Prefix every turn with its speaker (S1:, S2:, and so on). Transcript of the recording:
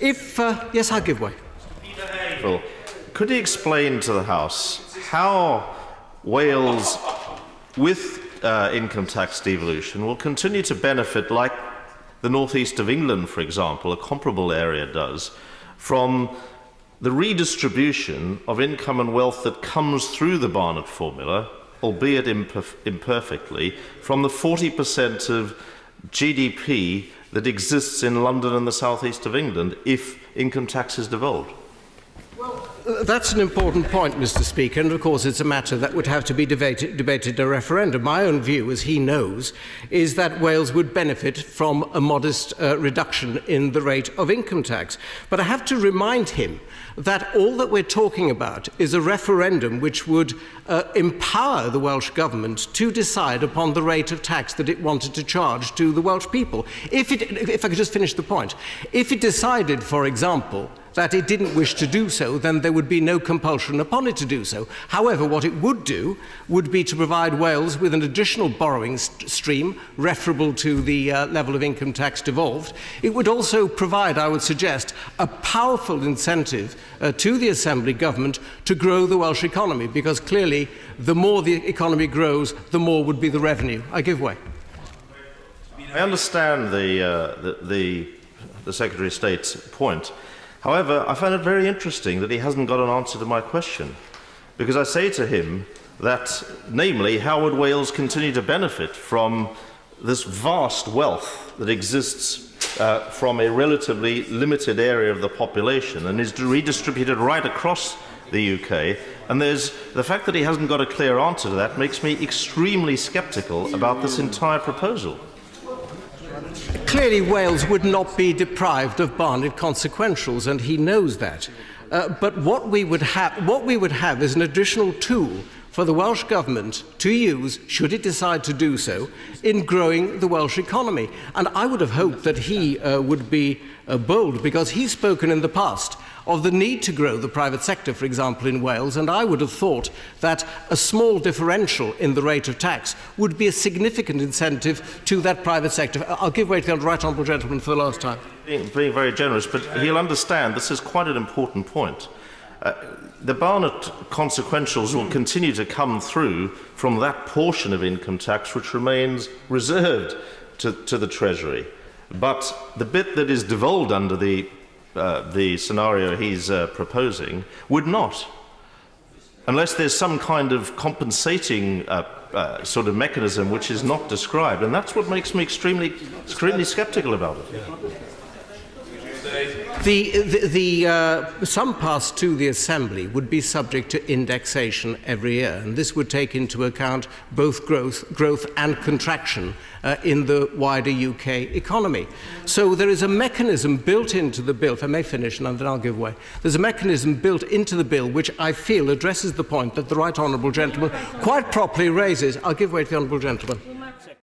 S1: Yes, I'll give way.
S2: Well, could he explain to the House how Wales, with income tax devolution, will continue to benefit, like the northeast of England, for example, a comparable area does, from the redistribution of income and wealth that comes through the Barnett formula, albeit imperfectly, from the 40% of GDP that exists in London and the southeast of England if income tax is devolved?
S1: That's an important point, Mr. Speaker, and of course it's a matter that would have to be debated in a referendum. My own view, as he knows, is that Wales would benefit from a modest reduction in the rate of income tax. But I have to remind him that all that we're talking about is a referendum which would empower the Welsh Government to decide upon the rate of tax that it wanted to charge to the Welsh people. If I could just finish the point. If it decided, for example, that it didn't wish to do so, then there would be no compulsion upon it to do so. However, what it would do would be to provide Wales with an additional borrowing stream referable to the level of income tax devolved. It would also provide, I would suggest, a powerful incentive to the Assembly Government to grow the Welsh economy, because clearly the more the economy grows, the more would be the revenue. I give way.
S2: I understand the Secretary of State's point. However, I find it very interesting that he hasn't got an answer to my question, because I say to him that, namely, how would Wales continue to benefit from this vast wealth that exists from a relatively limited area of the population and is redistributed right across the UK? And there's the fact that he hasn't got a clear answer to that makes me extremely sceptical about this entire proposal.
S1: Clearly, Wales would not be deprived of Barnett consequentials, and he knows that. But what we would have is an additional tool for the Welsh Government to use, should it decide to do so, in growing the Welsh economy. And I would have hoped that he would be bold, because he's spoken in the past of the need to grow the private sector, for example, in Wales, and I would have thought that a small differential in the rate of tax would be a significant incentive to that private sector. I'll give way to the right honourable gentleman for the last time.
S2: Being very generous, but he'll understand this is quite an important point. The Barnett consequentials will continue to come through from that portion of income tax which remains reserved to the Treasury. But the bit that is devolved under the scenario he's proposing would not, unless there's some kind of compensating sort of mechanism which is not described, and that's what makes me extremely sceptical about it.
S1: The sum passed to the Assembly would be subject to indexation every year, and this would take into account both growth and contraction in the wider UK economy. So there is a mechanism built into the bill, if I may finish and then I'll give way. There's a mechanism built into the bill which I feel addresses the point that the right honourable gentleman quite properly raises. I'll give way to the honourable gentleman.